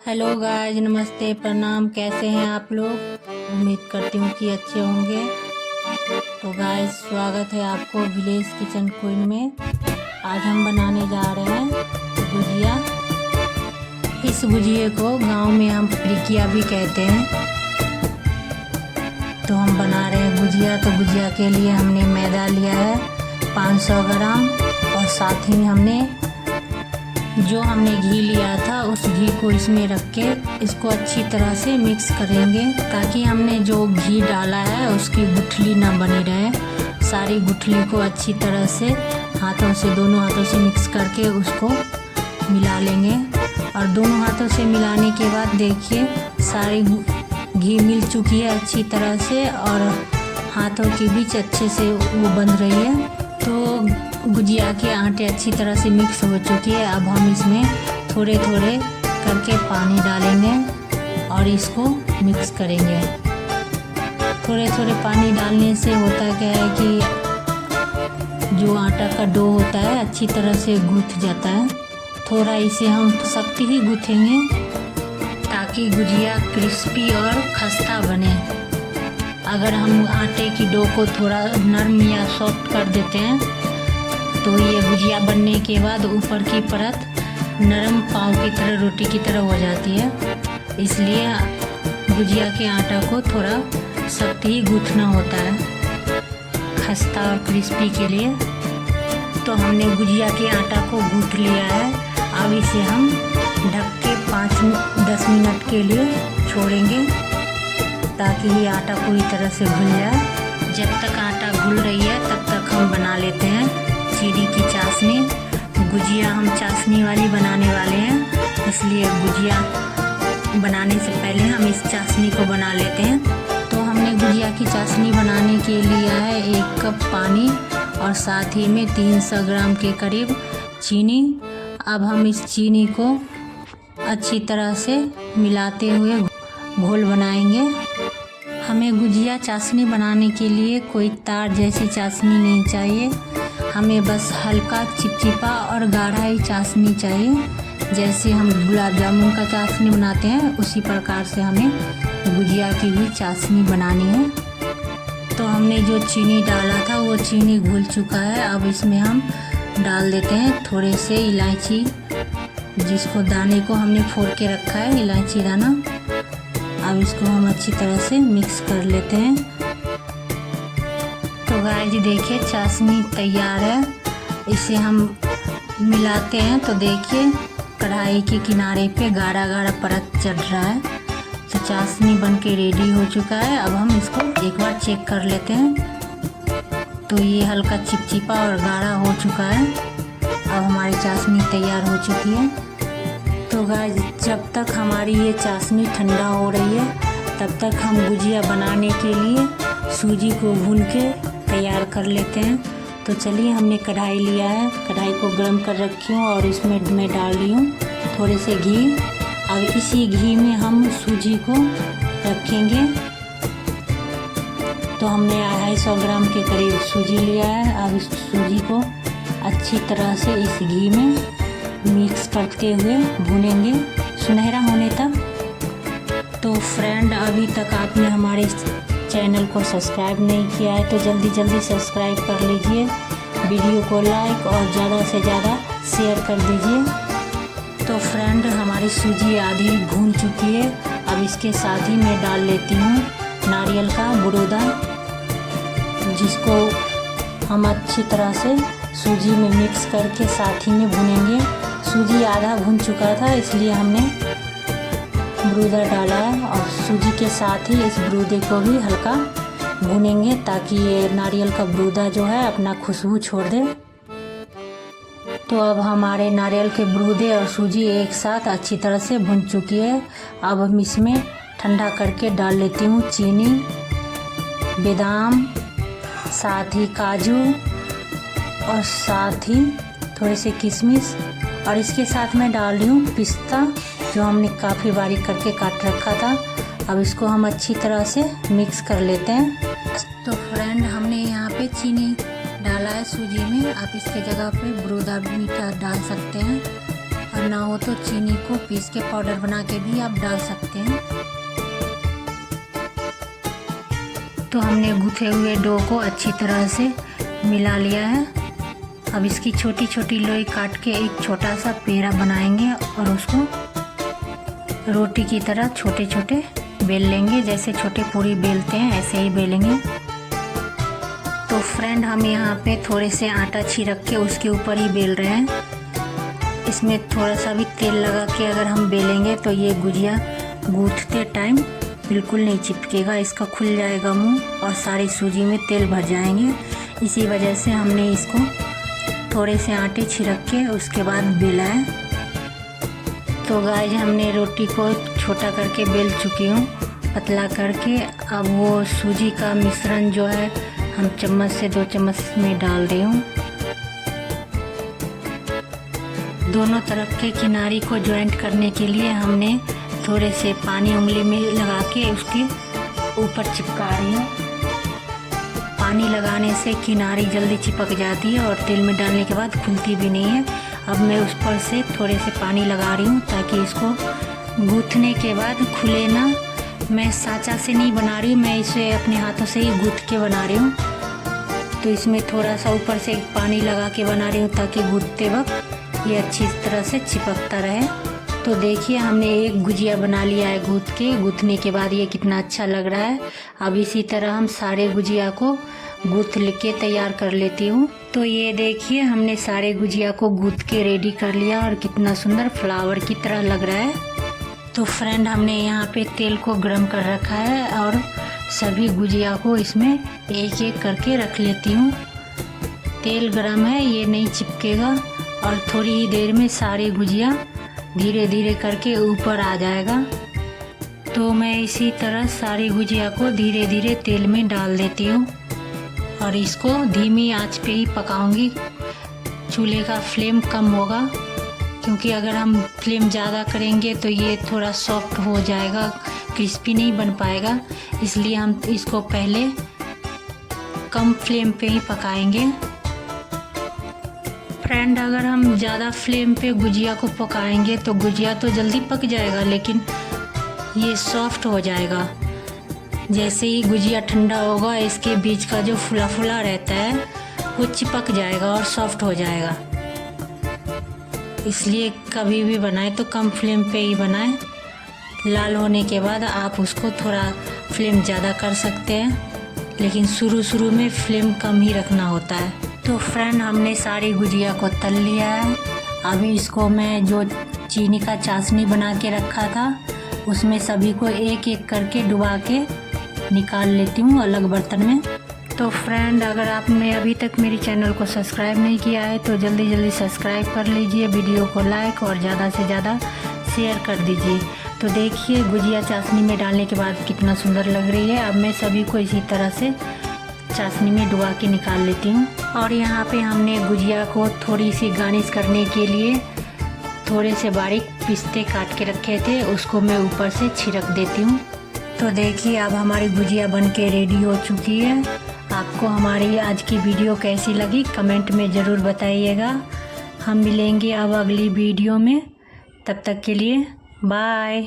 Hello guys, नमस्ते, प्रणाम। कैसे हैं आप लोग? उम्मीद करती हूँ कि अच्छे होंगे। तो गाइस, स्वागत है आपको विलेज किचन क्वीन में। आज हम बनाने जा रहे हैं गुजिया। इस गुजिये को गांव में हम पिरिकिया भी कहते हैं। तो हम बना रहे हैं गुजिया। तो गुजिया के लिए हमने मैदा लिया है 500 ग्राम, और साथ ही हमने घी लिया था, उस घी को इसमें रख के इसको अच्छी तरह से मिक्स करेंगे, ताकि हमने जो घी डाला है उसकी गुठली ना बनी रहे। सारी गुठली को अच्छी तरह से दोनों हाथों से मिक्स करके उसको मिला लेंगे। और दोनों हाथों से मिलाने के बाद देखिए सारी घी मिल चुकी है अच्छी तरह से, और हाथों के बीच अच्छे से वो बंध रही है। तो गुजिया के आटे अच्छी तरह से मिक्स हो चुकी है। अब हम इसमें थोड़े थोड़े करके पानी डालेंगे और इसको मिक्स करेंगे। थोड़े थोड़े पानी डालने से होता क्या है कि जो आटा का डो होता है अच्छी तरह से गूंथ जाता है। थोड़ा इसे हम सख्त ही गूँथेंगे ताकि गुजिया क्रिस्पी और खस्ता बने। अगर हम आटे की डो को थोड़ा नरम या सॉफ्ट कर देते हैं तो ये गुजिया बनने के बाद ऊपर की परत नरम पाव की तरह, रोटी की तरह हो जाती है। इसलिए गुजिया के आटा को थोड़ा सख्त ही गूँथना होता है खस्ता और क्रिस्पी के लिए। तो हमने गुजिया के आटा को गूँथ लिया है। अब इसे हम ढक के 5-10 मिनट के लिए छोड़ेंगे ताकि ये आटा पूरी तरह से घुल जाए। जब तक आटा घुल रही है तब तक हम बना लेते हैं चीनी की चाशनी। गुजिया हम चाशनी वाली बनाने वाले हैं, इसलिए गुजिया बनाने से पहले हम इस चाशनी को बना लेते हैं। तो हमने गुजिया की चाशनी बनाने के लिए है 1 कप पानी और साथ ही में 300 ग्राम के करीब चीनी। अब हम इस चीनी को अच्छी तरह से मिलाते हुए घोल बनाएंगे। हमें गुजिया चाशनी बनाने के लिए कोई तार जैसी चाशनी नहीं चाहिए, हमें बस हल्का चिपचिपा और गाढ़ा ही चाशनी चाहिए। जैसे हम गुलाब जामुन का चाशनी बनाते हैं उसी प्रकार से हमें गुजिया की भी चाशनी बनानी है। तो हमने जो चीनी डाला था वो चीनी घुल चुका है। अब इसमें हम डाल देते हैं थोड़े से इलायची, जिसको दाने को हमने फोड़ के रखा है, इलायची दाना। अब इसको हम अच्छी तरह से मिक्स कर लेते हैं। तो गाइस देखिए चाशनी तैयार है। इसे हम मिलाते हैं तो देखिए कढ़ाई के किनारे पे गाढ़ा गाढ़ा परत चढ़ रहा है। तो चाशनी बनके रेडी हो चुका है। अब हम इसको एक बार चेक कर लेते हैं। तो ये हल्का चिपचिपा और गाढ़ा हो चुका है। अब हमारी चाशनी तैयार हो चुकी है। तो गाइस जब तक हमारी ये चाशनी ठंडा हो रही है तब तक हम गुजिया बनाने के लिए सूजी को भून के तैयार कर लेते हैं। तो चलिए, हमने कढ़ाई लिया है, कढ़ाई को गर्म कर रखी हूँ और इसमें मैं डाल रही हूँ थोड़े से घी। अब इसी घी में हम सूजी को रखेंगे। तो हमने 250 ग्राम के करीब सूजी लिया है। अब इस सूजी को अच्छी तरह से इस घी में मिक्स करते हुए भूनेंगे सुनहरा होने तक। तो फ्रेंड, अभी तक आपने हमारे चैनल को सब्सक्राइब नहीं किया है तो जल्दी जल्दी सब्सक्राइब कर लीजिए। वीडियो को लाइक और ज़्यादा से ज़्यादा शेयर कर दीजिए। तो फ्रेंड, हमारी सूजी आधी भून चुकी है। अब इसके साथ ही मैं डाल लेती हूँ नारियल का बुरोदा, जिसको हम अच्छी तरह से सूजी में मिक्स करके साथ ही में भूनेंगे। सूजी आधा भून चुका था इसलिए हमने बुरूदा डाला है, और सूजी के साथ ही इस बुरूदे को भी हल्का भूनेंगे ताकि ये नारियल का बुरूदा जो है अपना खुशबू छोड़ दे। तो अब हमारे नारियल के बुरूदे और सूजी एक साथ अच्छी तरह से भून चुकी है। अब हम इसमें ठंडा करके डाल लेती हूँ चीनी, बादाम, साथ ही काजू और साथ ही थोड़े से किशमिश, और इसके साथ मैं डाल रही हूँ पिस्ता, जो हमने काफ़ी बारीक करके काट रखा था। अब इसको हम अच्छी तरह से मिक्स कर लेते हैं। तो फ्रेंड, हमने यहाँ पे चीनी डाला है सूजी में। आप इसके जगह पे बुरोदा भी मीठा डाल सकते हैं। और ना हो तो चीनी को पीस के पाउडर बना के भी आप डाल सकते हैं। तो हमने गूँथे हुए डो को अच्छी तरह से मिला लिया है। अब इसकी छोटी छोटी लोई काट के एक छोटा सा पेड़ा बनाएंगे और उसको रोटी की तरह छोटे छोटे बेल लेंगे। जैसे छोटे पूरी बेलते हैं ऐसे ही बेलेंगे। तो फ्रेंड हम यहाँ पे थोड़े से आटा छिड़क के उसके ऊपर ही बेल रहे हैं। इसमें थोड़ा सा भी तेल लगा के अगर हम बेलेंगे तो ये गुजिया गूँथते टाइम बिल्कुल नहीं चिपकेगा, इसका खुल जाएगा मुंह और सारी सूजी में तेल भर जाएंगे। इसी वजह से हमने इसको थोड़े से आटे छिड़क के उसके बाद बेला है। तो गाइस हमने रोटी को छोटा करके बेल चुकी हूँ पतला करके। अब वो सूजी का मिश्रण जो है हम चम्मच से 2 चम्मच में डाल रही हूँ। दोनों तरफ के किनारे को ज्वाइंट करने के लिए हमने थोड़े से पानी उंगली में लगा के उसके ऊपर चिपका रही हूँ। पानी लगाने से किनारी जल्दी चिपक जाती है और तेल में डालने के बाद खुलती भी नहीं है। अब मैं उस पर से थोड़े से पानी लगा रही हूँ ताकि इसको गूँथने के बाद खुले ना। मैं साँचा से नहीं बना रही हूँ, मैं इसे अपने हाथों से ही गूँथ के बना रही हूँ। तो इसमें थोड़ा सा ऊपर से पानी लगा के बना रही हूँ ताकि गूँथते वक्त ये अच्छी तरह से चिपकता रहे। तो देखिए हमने एक गुजिया बना लिया है गूँथ के। गूँथने के बाद ये कितना अच्छा लग रहा है। अब इसी तरह हम सारे गुजिया को गूँथ के तैयार कर लेती हूँ। तो ये देखिए हमने सारे गुजिया को गूँथ के रेडी कर लिया और कितना सुंदर फ्लावर की तरह लग रहा है। तो फ्रेंड हमने यहाँ पे तेल को गर्म कर रखा है और सभी गुजिया को इसमें एक एक करके रख लेती हूँ। तेल गर्म है, ये नहीं चिपकेगा और थोड़ी ही देर में सारी गुजिया धीरे धीरे करके ऊपर आ जाएगा। तो मैं इसी तरह सारी गुजिया को धीरे धीरे तेल में डाल देती हूँ और इसको धीमी आंच पे ही पकाऊंगी। चूल्हे का फ्लेम कम होगा क्योंकि अगर हम फ्लेम ज़्यादा करेंगे तो ये थोड़ा सॉफ्ट हो जाएगा, क्रिस्पी नहीं बन पाएगा। इसलिए हम इसको पहले कम फ्लेम पे ही पकाएंगे। फ्रेंड अगर हम ज़्यादा फ्लेम पे गुजिया को पकाएंगे तो गुजिया तो जल्दी पक जाएगा लेकिन ये सॉफ्ट हो जाएगा। जैसे ही गुजिया ठंडा होगा इसके बीच का जो फुला फुला रहता है वो चिपक जाएगा और सॉफ्ट हो जाएगा। इसलिए कभी भी बनाएं तो कम फ्लेम पे ही बनाएं। लाल होने के बाद आप उसको थोड़ा फ्लेम ज़्यादा कर सकते हैं लेकिन शुरू में फ्लेम कम ही रखना होता है। तो फ्रेंड हमने सारी गुजिया को तल लिया है। अभी इसको मैं जो चीनी का चाशनी बना के रखा था उसमें सभी को एक एक करके डुबा के निकाल लेती हूँ अलग बर्तन में। तो फ्रेंड अगर आपने अभी तक मेरे चैनल को सब्सक्राइब नहीं किया है तो जल्दी जल्दी सब्सक्राइब कर लीजिए, वीडियो को लाइक और ज़्यादा से ज़्यादा शेयर कर दीजिए। तो देखिए गुजिया चाशनी में डालने के बाद कितना सुंदर लग रही है। अब मैं सभी को इसी तरह से चाशनी में डुबा के निकाल लेती हूँ। और यहाँ पे हमने गुजिया को थोड़ी सी गार्निश करने के लिए थोड़े से बारीक पिस्ते काट के रखे थे, उसको मैं ऊपर से छिड़क देती हूँ। तो देखिए अब हमारी गुजिया बन के रेडी हो चुकी है। आपको हमारी आज की वीडियो कैसी लगी कमेंट में ज़रूर बताइएगा। हम मिलेंगे अब अगली वीडियो में, तब तक के लिए बाय।